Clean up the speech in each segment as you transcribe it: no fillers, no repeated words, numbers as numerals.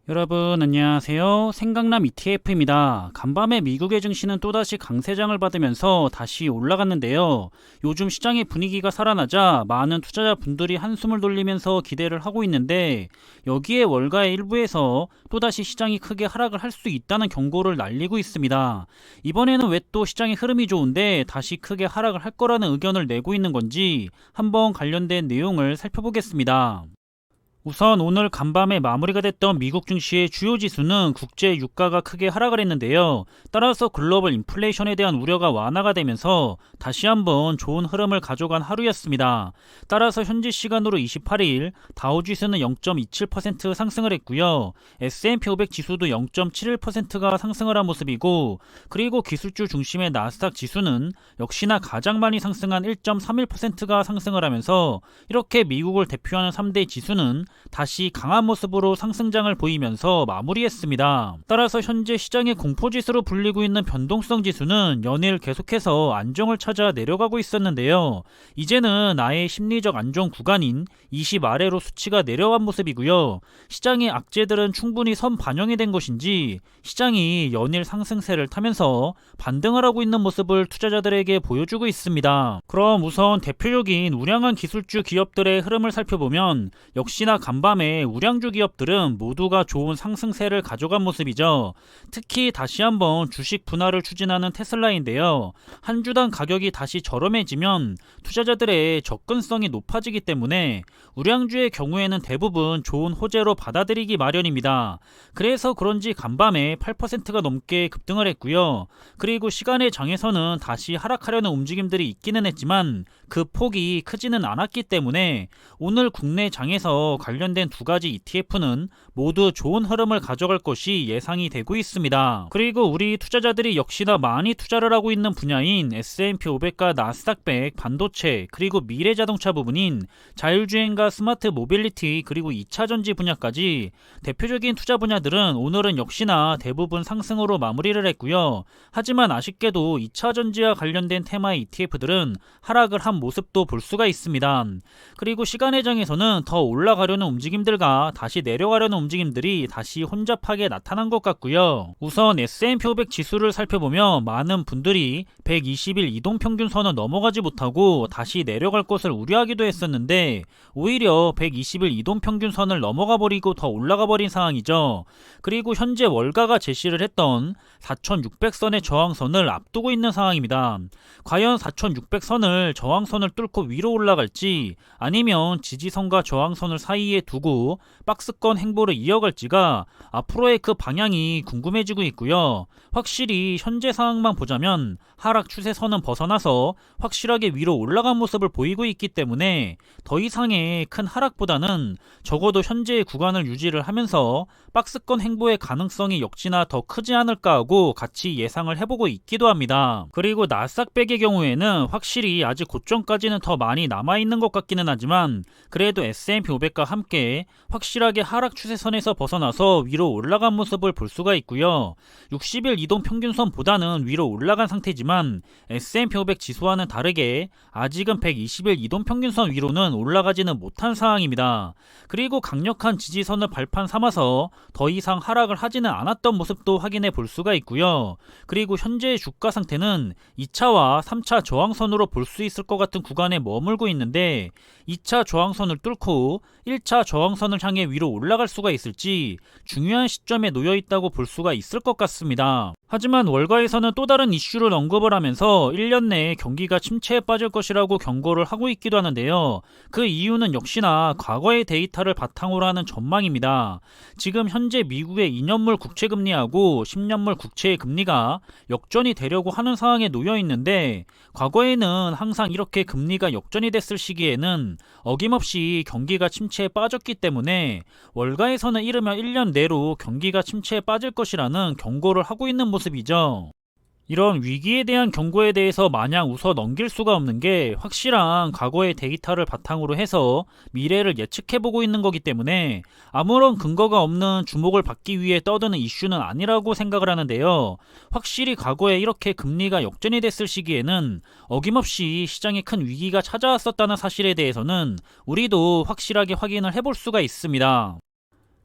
여러분 안녕하세요. 생강남 ETF입니다. 간밤에 미국의 증시는 또다시 강세장을 받으면서 다시 올라갔는데요. 요즘 시장의 분위기가 살아나자 많은 투자자분들이 한숨을 돌리면서 기대를 하고 있는데, 여기에 월가의 일부에서 또다시 시장이 크게 하락을 할 수 있다는 경고를 날리고 있습니다. 이번에는 왜 또 시장의 흐름이 좋은데 다시 크게 하락을 할 거라는 의견을 내고 있는 건지 한번 관련된 내용을 살펴보겠습니다. 우선 오늘 간밤에 마무리가 됐던 미국 증시의 주요 지수는 국제 유가가 크게 하락을 했는데요. 따라서 글로벌 인플레이션에 대한 우려가 완화가 되면서 다시 한번 좋은 흐름을 가져간 하루였습니다. 따라서 현지 시간으로 28일 다우지수는 0.27% 상승을 했고요. S&P 500 지수도 0.71%가 상승을 한 모습이고, 그리고 기술주 중심의 나스닥 지수는 역시나 가장 많이 상승한 1.31%가 상승을 하면서 이렇게 미국을 대표하는 3대 지수는 다시 강한 모습으로 상승장을 보이면서 마무리했습니다. 따라서 현재 시장의 공포지수로 불리고 있는 변동성 지수는 연일 계속해서 안정을 찾아 내려가고 있었는데요. 이제는 아예 심리적 안정 구간인 20 아래로 수치가 내려간 모습이고요. 시장의 악재들은 충분히 선 반영이 된 것인지 시장이 연일 상승세를 타면서 반등을 하고 있는 모습을 투자자들에게 보여주고 있습니다. 그럼 우선 대표적인 우량한 기술주 기업들의 흐름을 살펴보면 역시나 간밤에 우량주 기업들은 모두가 좋은 상승세를 가져간 모습이죠. 특히 다시 한번 주식 분할을 추진하는 테슬라인데요. 한 주당 가격이 다시 저렴해지면 투자자들의 접근성이 높아지기 때문에 우량주의 경우에는 대부분 좋은 호재로 받아들이기 마련입니다. 그래서 그런지 간밤에 8%가 넘게 급등을 했고요. 그리고 시간의 장에서는 다시 하락하려는 움직임들이 있기는 했지만 그 폭이 크지는 않았기 때문에 오늘 국내 장에서 관련된 두 가지 ETF는 모두 좋은 흐름을 가져갈 것이 예상이 되고 있습니다. 그리고 우리 투자자들이 역시나 많이 투자를 하고 있는 분야인 S&P 500과 나스닥 100, 반도체, 그리고 미래자동차 부분인 자율주행과 스마트 모빌리티, 그리고 2차전지 분야까지 대표적인 투자 분야들은 오늘은 역시나 대부분 상승으로 마무리를 했고요. 하지만 아쉽게도 2차전지와 관련된 테마의 ETF들은 하락을 한 모습도 볼 수가 있습니다. 그리고 시간의 장에서는 더 올라가려는 움직임들과 다시 내려가려는 움직임들이 다시 혼잡하게 나타난 것 같고요. 우선 S&P 500 지수를 살펴보면 많은 분들이 120일 이동평균선을 넘어가지 못하고 다시 내려갈 것을 우려하기도 했었는데 오히려 120일 이동평균선을 넘어가 버리고 더 올라가 버린 상황이죠. 그리고 현재 월가가 제시를 했던 4600선의 저항선을 앞두고 있는 상황입니다. 과연 4600선을 저항선을 뚫고 위로 올라갈지 아니면 지지선과 저항선을 사이에 두고 박스권 행보를 이어갈지가 앞으로의 그 방향이 궁금해지고 있고요. 확실히 현재 상황만 보자면 하락 추세선은 벗어나서 확실하게 위로 올라간 모습을 보이고 있기 때문에 더 이상의 큰 하락보다는 적어도 현재의 구간을 유지를 하면서 박스권 행보의 가능성이 역시나 더 크지 않을까 하고 같이 예상을 해보고 있기도 합니다. 그리고 나스닥 100의 경우에는 확실히 아직 고점까지는 더 많이 남아있는 것 같기는 하지만 그래도 S&P 500과 함께 확실하게 하락 추세선에서 벗어나서 위로 올라간 모습을 볼 수가 있고요. 60일 이동 평균선보다는 위로 올라간 상태지만 S&P 500 지수와는 다르게 아직은 120일 이동 평균선 위로는 올라가지는 못한 상황입니다. 그리고 강력한 지지선을 발판 삼아서 더 이상 하락을 하지는 않았던 모습도 확인해 볼 수가 있고요. 그리고 현재의 주가 상태는 2차와 3차 저항선으로 볼 수 있을 것 같은 구간에 머물고 있는데 2차 저항선을 뚫고 1차 저항선을 향해 위로 올라갈 수가 있을지 중요한 시점에 놓여 있다고 볼 수가 있을 것 같습니다. 하지만 월가에서는 또 다른 이슈를 언급을 하면서 1년 내에 경기가 침체에 빠질 것이라고 경고를 하고 있기도 하는데요. 그 이유는 역시나 과거의 데이터를 바탕으로 하는 전망입니다. 지금 현재 미국의 2년물 국채금리하고 10년물 국채의 금리가 역전이 되려고 하는 상황에 놓여 있는데 과거에는 항상 이렇게 금리가 역전이 됐을 시기에는 어김없이 경기가 침체에 빠졌기 때문에 월가에서는 이르면 1년 내로 경기가 침체에 빠질 것이라는 경고를 하고 있는 모습이죠. 이런 위기에 대한 경고에 대해서 마냥 웃어 넘길 수가 없는 게 확실한 과거의 데이터를 바탕으로 해서 미래를 예측해보고 있는 거기 때문에 아무런 근거가 없는 주목을 받기 위해 떠드는 이슈는 아니라고 생각을 하는데요. 확실히 과거에 이렇게 금리가 역전이 됐을 시기에는 어김없이 시장에 큰 위기가 찾아왔었다는 사실에 대해서는 우리도 확실하게 확인을 해볼 수가 있습니다.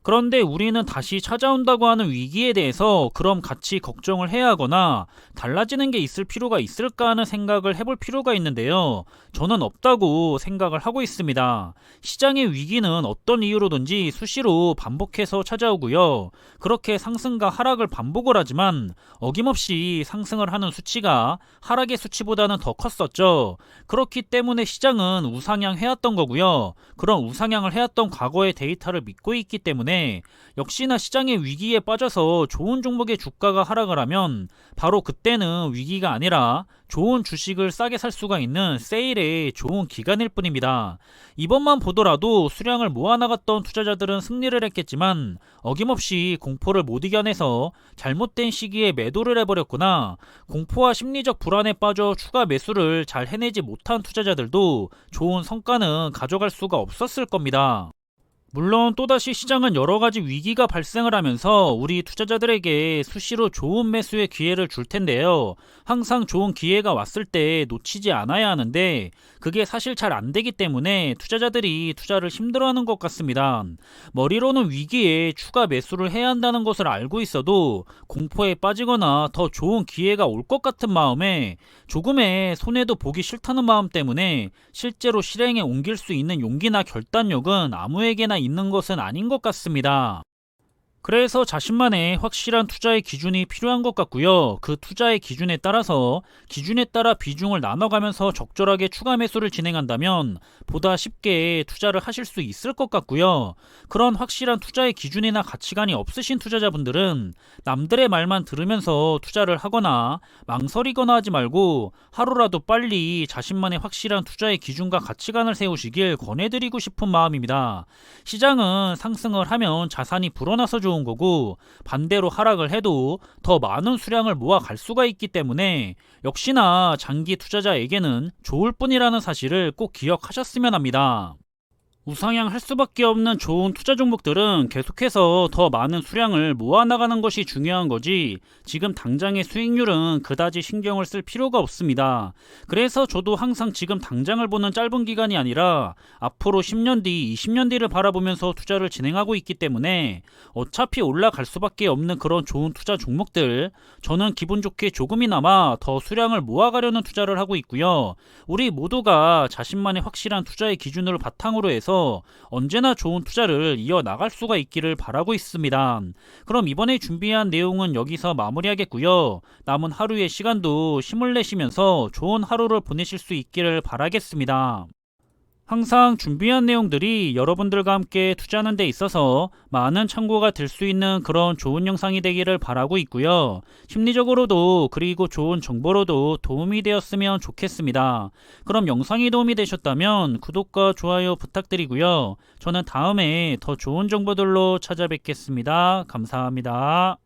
그런데 우리는 다시 찾아온다고 하는 위기에 대해서 그럼 같이 걱정을 해야 하거나 달라지는 게 있을 필요가 있을까 하는 생각을 해볼 필요가 있는데요. 저는 없다고 생각을 하고 있습니다. 시장의 위기는 어떤 이유로든지 수시로 반복해서 찾아오고요. 그렇게 상승과 하락을 반복을 하지만 어김없이 상승을 하는 수치가 하락의 수치보다는 더 컸었죠. 그렇기 때문에 시장은 우상향 해왔던 거고요. 그런 우상향을 해왔던 과거의 데이터를 믿고 있기 때문에 역시나 시장의 위기에 빠져서 좋은 종목의 주가가 하락을 하면 바로 그때는 위기가 아니라 좋은 주식을 싸게 살 수가 있는 세일의 좋은 기간일 뿐입니다. 이번만 보더라도 수량을 모아나갔던 투자자들은 승리를 했겠지만 어김없이 공포를 못 이겨내서 잘못된 시기에 매도를 해버렸거나 공포와 심리적 불안에 빠져 추가 매수를 잘 해내지 못한 투자자들도 좋은 성과는 가져갈 수가 없었을 겁니다. 물론 또다시 시장은 여러가지 위기가 발생을 하면서 우리 투자자들에게 수시로 좋은 매수의 기회를 줄 텐데요. 항상 좋은 기회가 왔을 때 놓치지 않아야 하는데 그게 사실 잘 안 되기 때문에 투자자들이 투자를 힘들어하는 것 같습니다. 머리로는 위기에 추가 매수를 해야 한다는 것을 알고 있어도 공포에 빠지거나 더 좋은 기회가 올 것 같은 마음에 조금의 손해도 보기 싫다는 마음 때문에 실제로 실행에 옮길 수 있는 용기나 결단력은 아무에게나 있는 것은 아닌 것 같습니다. 그래서 자신만의 확실한 투자의 기준이 필요한 것 같고요. 그 투자의 기준에 따라 비중을 나눠가면서 적절하게 추가 매수를 진행한다면 보다 쉽게 투자를 하실 수 있을 것 같고요. 그런 확실한 투자의 기준이나 가치관이 없으신 투자자분들은 남들의 말만 들으면서 투자를 하거나 망설이거나 하지 말고 하루라도 빨리 자신만의 확실한 투자의 기준과 가치관을 세우시길 권해드리고 싶은 마음입니다. 시장은 상승을 하면 자산이 불어나서 좋은 거고 반대로 하락을 해도 더 많은 수량을 모아 갈 수가 있기 때문에 역시나 장기 투자자에게는 좋을 뿐이라는 사실을 꼭 기억하셨으면 합니다. 우상향할 수밖에 없는 좋은 투자 종목들은 계속해서 더 많은 수량을 모아나가는 것이 중요한 거지 지금 당장의 수익률은 그다지 신경을 쓸 필요가 없습니다. 그래서 저도 항상 지금 당장을 보는 짧은 기간이 아니라 앞으로 10년 뒤, 20년 뒤를 바라보면서 투자를 진행하고 있기 때문에 어차피 올라갈 수밖에 없는 그런 좋은 투자 종목들 저는 기분 좋게 조금이나마 더 수량을 모아가려는 투자를 하고 있고요. 우리 모두가 자신만의 확실한 투자의 기준을 바탕으로 해서 언제나 좋은 투자를 이어나갈 수가 있기를 바라고 있습니다. 그럼 이번에 준비한 내용은 여기서 마무리하겠고요. 남은 하루의 시간도 힘을 내시면서 좋은 하루를 보내실 수 있기를 바라겠습니다. 항상 준비한 내용들이 여러분들과 함께 투자하는 데 있어서 많은 참고가 될 수 있는 그런 좋은 영상이 되기를 바라고 있고요. 심리적으로도 그리고 좋은 정보로도 도움이 되었으면 좋겠습니다. 그럼 영상이 도움이 되셨다면 구독과 좋아요 부탁드리고요. 저는 다음에 더 좋은 정보들로 찾아뵙겠습니다. 감사합니다.